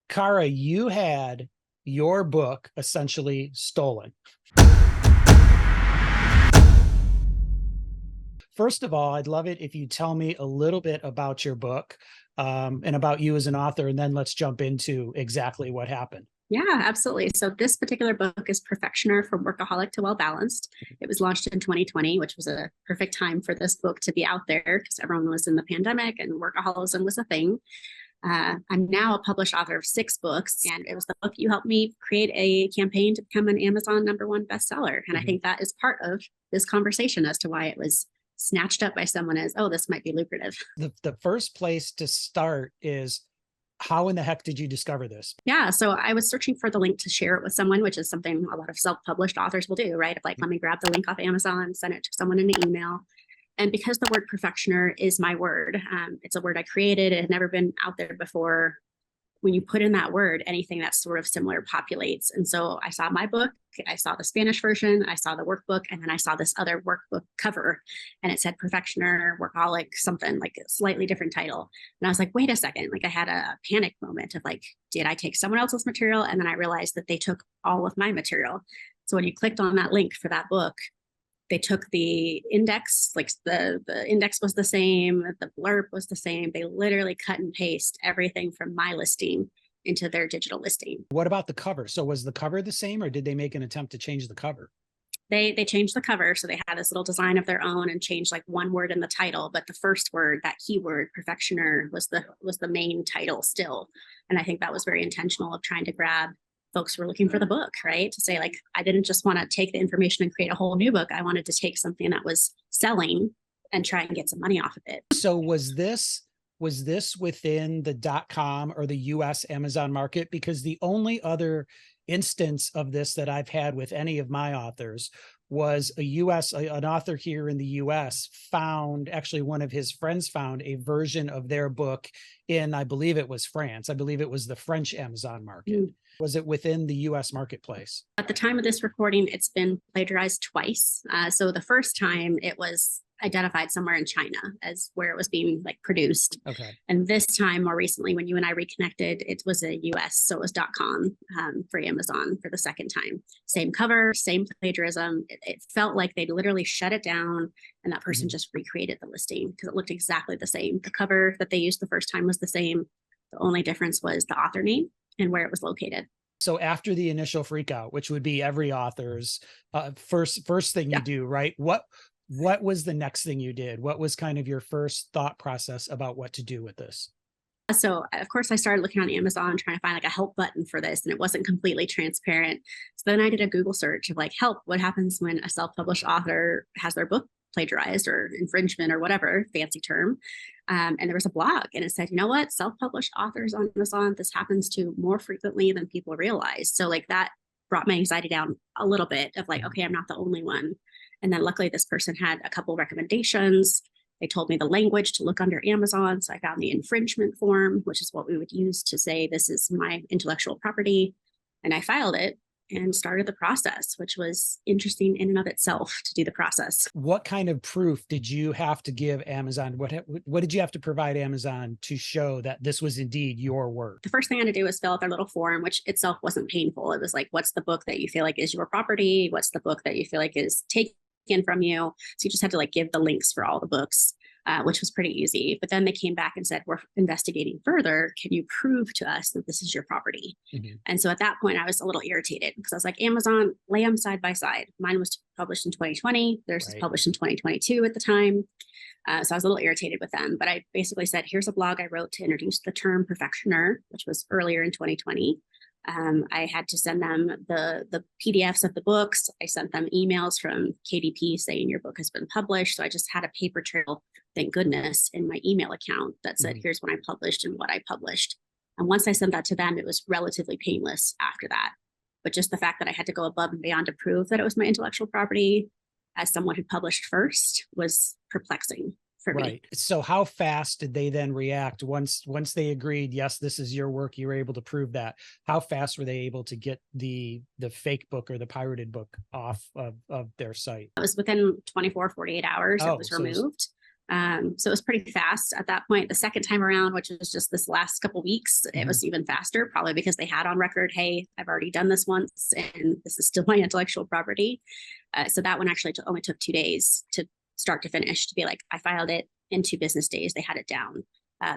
Kara, you had your book essentially stolen. First of all, I'd love it if you tell me a little bit about your book, and about you as an author, and then let's jump into exactly what happened. Yeah, absolutely. So this particular book is Perfectioner from Workaholic to Well Balanced. It was launched in 2020, which was a perfect time for this book to be out there because everyone was in the pandemic and workaholism was a thing. I'm now a published author of 6 books, and it was the book you helped me create a campaign to become an Amazon #1 bestseller. And I think that is part of this conversation as to why it was snatched up by someone as, oh, this might be lucrative. The first place to start is, how in the heck did you discover this? Yeah, so I was searching for the link to share it with someone, which is something a lot of self-published authors will do, right? Of like, let me grab the link off Amazon, send it to someone in an email. And because the word perfectioner is my word, it's a word I created. It had never been out there before. When you put in that word, anything that's sort of similar populates. And so I saw my book, I saw the Spanish version, I saw the workbook, and then I saw this other workbook cover, and it said Perfectioner, Workaholic, something like a slightly different title. And I was like, wait a second, like I had a panic moment of like, did I take someone else's material? And then I realized that they took all of my material. So when you clicked on that link for that book, they took the index, like the index was the same, the blurb was the same. They literally cut and paste everything from my listing into their digital listing. What about the cover? So was the cover the same, or did they make an attempt to change the cover? They changed the cover, so they had this little design of their own and changed like one word in the title, but the first word, that keyword perfectioner, was the main title still. And I think that was very intentional of trying to grab folks who were looking for the book, right? To say like, I didn't just want to take the information and create a whole new book. I wanted to take something that was selling and try and get some money off of it. So was this within the .com or the US Amazon market? Because the only other instance of this that I've had with any of my authors was an author here in the US found, actually one of his friends found a version of their book in, I believe it was France. I believe it was the French Amazon market. Was it within the US marketplace? At the time of this recording, it's been plagiarized twice. So the first time it was identified somewhere in China as where it was being like produced. Okay. And this time, more recently, when you and I reconnected, it was a US, so it was .com for Amazon for the second time. Same cover, same plagiarism. It felt like they literally shut it down and that person just recreated the listing because it looked exactly the same. The cover that they used the first time was the same. The only difference was the author name and where it was located. So after the initial freak out, which would be every author's first thing you do, right? What was the next thing you did? What was kind of your first thought process about what to do with this? So of course I started looking on Amazon trying to find like a help button for this, and it wasn't completely transparent. So then I did a Google search of like, help, what happens when a self-published author has their book plagiarized or infringement or whatever fancy term. And there was a blog and it said, you know what, self-published authors on Amazon, this happens to more frequently than people realize. So like that brought my anxiety down a little bit of like, okay, I'm not the only one. And then luckily this person had a couple recommendations. They told me the language to look under Amazon. So I found the infringement form, which is what we would use to say this is my intellectual property. And I filed it and started the process, which was interesting in and of itself to do the process. What kind of proof did you have to give Amazon? What did you have to provide Amazon to show that this was indeed your work? The first thing I had to do was fill out their little form, which itself wasn't painful. It was like, what's the book that you feel like is your property? What's the book that you feel like is taken from you? So you just had to like give the links for all the books. Which was pretty easy. But then they came back and said, we're investigating further. Can you prove to us that this is your property? And so at that point, I was a little irritated because I was like, Amazon, lay them side by side. Mine was published in 2020. Theirs was published in 2022 at the time. So I was a little irritated with them. But I basically said, here's a blog I wrote to introduce the term perfectioner, which was earlier in 2020. I had to send them the PDFs of the books. I sent them emails from KDP saying your book has been published. So I just had a paper trail, thank goodness, in my email account that said, here's when I published and what I published. And once I sent that to them, it was relatively painless after that. But just the fact that I had to go above and beyond to prove that it was my intellectual property as someone who published first was perplexing for me. So how fast did they then react once they agreed, yes, this is your work, you were able to prove that? How fast were they able to get the fake book or the pirated book off of their site? It was within 24, 48 hours it was removed. So it was pretty fast at that point. The second time around, which was just this last couple weeks, it was even faster, probably because they had on record, hey, I've already done this once and this is still my intellectual property. So that one actually only took 2 days to start to finish, to be like, I filed it in 2 business days. They had it down.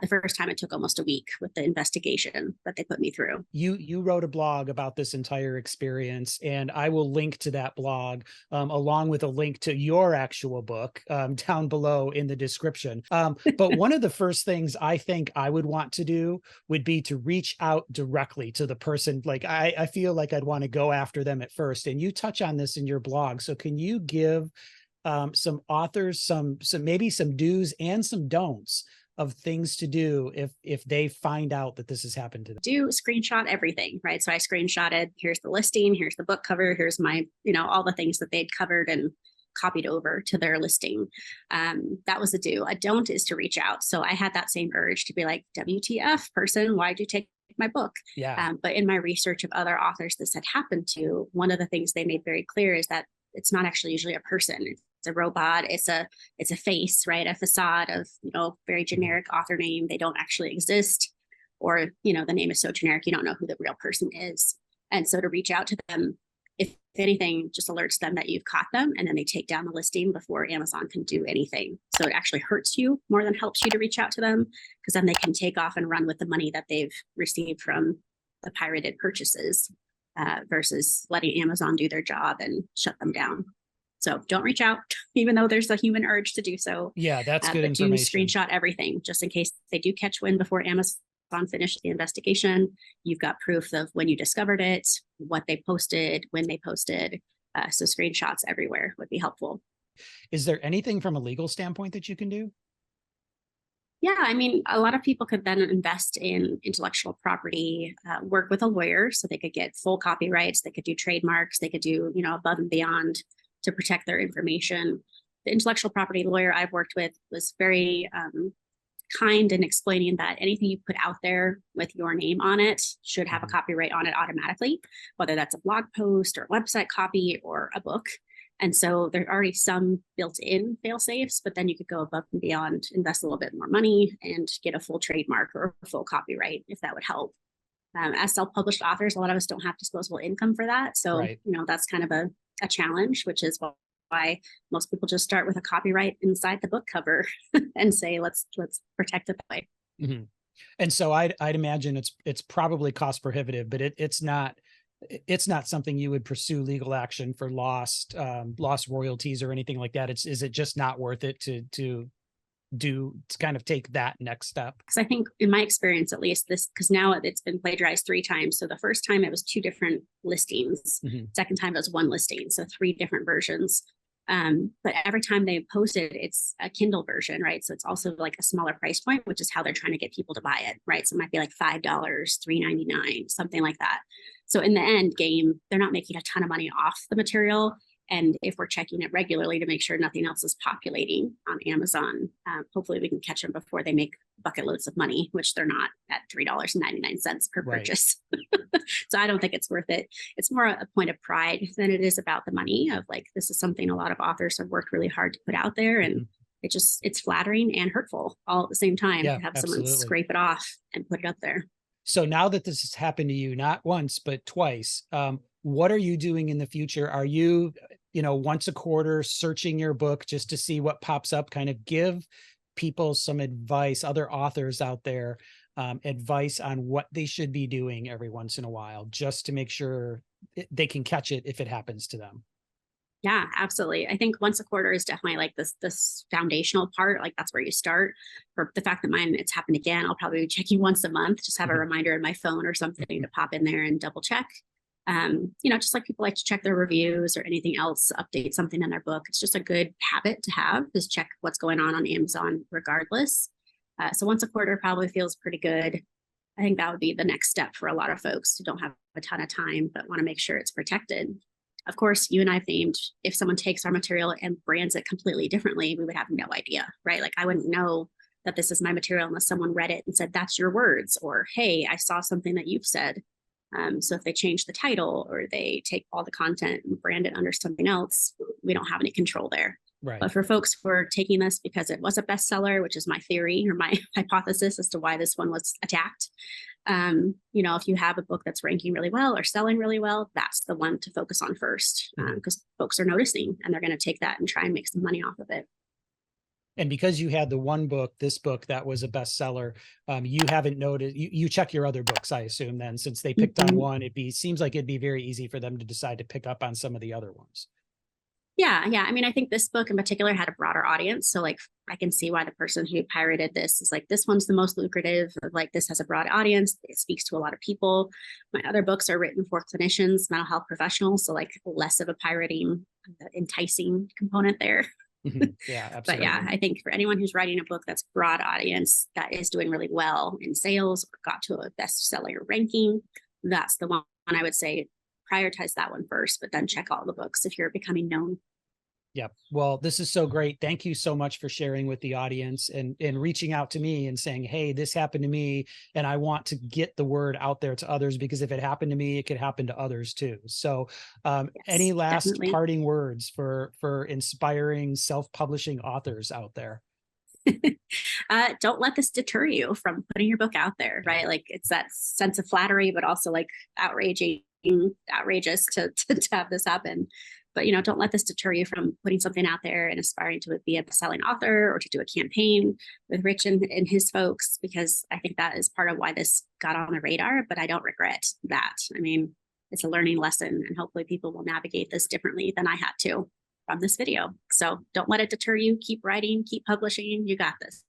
The first time it took almost a week with the investigation that they put me through. You wrote a blog about this entire experience, and I will link to that blog along with a link to your actual book down below in the description. But one of the first things I think I would want to do would be to reach out directly to the person. Like I feel like I'd want to go after them at first. And you touch on this in your blog. So can you give some authors some maybe some do's and some don'ts of things to do if they find out that this has happened to them? Do screenshot everything, right? So I screenshotted, here's the listing, here's the book cover, here's my, all the things that they'd covered and copied over to their listing. That was a do. A don't is to reach out. So I had that same urge to be like, WTF person, why'd you take my book? Yeah. But in my research of other authors this had happened to, one of the things they made very clear is that it's not actually usually a person. It's a robot. It's a face, right? A facade of, very generic author name. They don't actually exist, or, the name is so generic, you don't know who the real person is. And so to reach out to them, if anything, just alerts them that you've caught them, and then they take down the listing before Amazon can do anything. So it actually hurts you more than helps you to reach out to them, because then they can take off and run with the money that they've received from the pirated purchases, versus letting Amazon do their job and shut them down. So don't reach out, even though there's a human urge to do so. Yeah, that's good but information. Do screenshot everything, just in case they do catch wind before Amazon finished the investigation. You've got proof of when you discovered it, what they posted, when they posted. So screenshots everywhere would be helpful. Is there anything from a legal standpoint that you can do? Yeah, I mean, a lot of people could then invest in intellectual property, work with a lawyer so they could get full copyrights, they could do trademarks, they could do, above and beyond to protect their information. The intellectual property lawyer I've worked with was very kind in explaining that anything you put out there with your name on it should have a copyright on it automatically, whether that's a blog post or website copy or a book. And so there are already some built-in fail-safes, but then you could go above and beyond, invest a little bit more money and get a full trademark or a full copyright, if that would help. As self-published authors, a lot of us don't have disposable income for that. So, Right. That's kind of a challenge, which is why most people just start with a copyright inside the book cover and say, let's protect it that way. Mm-hmm. And so I'd imagine it's probably cost prohibitive, but it's not something you would pursue legal action for lost royalties or anything like that. Is it just not worth it to kind of take that next step? Because I think in my experience, at least because now it's been plagiarized 3 times. So the first time it was 2 different listings. Second time it was 1 listing. So 3 different versions. But every time they posted, it's a Kindle version, right? So it's also like a smaller price point, which is how they're trying to get people to buy it, right? So it might be like $5, $3.99, something like that. So in the end game, they're not making a ton of money off the material. And if we're checking it regularly to make sure nothing else is populating on Amazon, hopefully we can catch them before they make bucket loads of money, which they're not at $3.99 per purchase. So I don't think it's worth it. It's more a point of pride than it is about the money of like, this is something a lot of authors have worked really hard to put out there. And it's flattering and hurtful all at the same time to have someone scrape it off and put it up there. So now that this has happened to you, not once, but twice, what are you doing in the future? Are you, once a quarter searching your book just to see what pops up? Kind of give people some advice, other authors out there, advice on what they should be doing every once in a while, just to make sure they can catch it if it happens to them. Yeah, absolutely. I think once a quarter is definitely like this foundational part. Like that's where you start. For the fact that mine, it's happened again, I'll probably be checking once a month, just have a reminder in my phone or something to pop in there and double check. Just like people like to check their reviews or anything else, update something in their book. It's just a good habit to have, is check what's going on Amazon regardless. So once a quarter probably feels pretty good. I think that would be the next step for a lot of folks who don't have a ton of time, but want to make sure it's protected. Of course, you and I've named, if someone takes our material and brands it completely differently, we would have no idea, right? Like I wouldn't know that this is my material unless someone read it and said, that's your words, or, hey, I saw something that you've said. So if they change the title or they take all the content and brand it under something else, we don't have any control there. Right. But for folks who are taking this because it was a bestseller, which is my theory or my hypothesis as to why this one was attacked, you know, if you have a book that's ranking really well or selling really well, that's the one to focus on first, because folks are noticing and they're going to take that and try and make some money off of it. And because you had the one book, this book that was a bestseller, you haven't noted, you check your other books, I assume then, since they picked on one, seems like it'd be very easy for them to decide to pick up on some of the other ones. Yeah, yeah. I mean, I think this book in particular had a broader audience. So like I can see why the person who pirated this is like, this one's the most lucrative. Like this has a broad audience. It speaks to a lot of people. My other books are written for clinicians, mental health professionals. So like less of a pirating, enticing component there. Yeah, But absolutely. yeah, I think for anyone who's writing a book that's broad audience, that is doing really well in sales or got to a bestseller ranking, that's the one I would say prioritize that one first, but then check all the books if you're becoming known. Yep. Well, this is so great. Thank you so much for sharing with the audience and reaching out to me and saying, hey, this happened to me. And I want to get the word out there to others, because if it happened to me, it could happen to others too. So Yes, any last definitely. parting words for inspiring self-publishing authors out there? Don't let this deter you from putting your book out there, right? Like it's that sense of flattery, but also like outrageous to have this happen. But you know, don't let this deter you from putting something out there and aspiring to be a best-selling author or to do a campaign with Rich and his folks, because I think that is part of why this got on the radar. But I don't regret that. I mean, it's a learning lesson, and hopefully people will navigate this differently than I had to from this video. So don't let it deter you. Keep writing, keep publishing. You got this.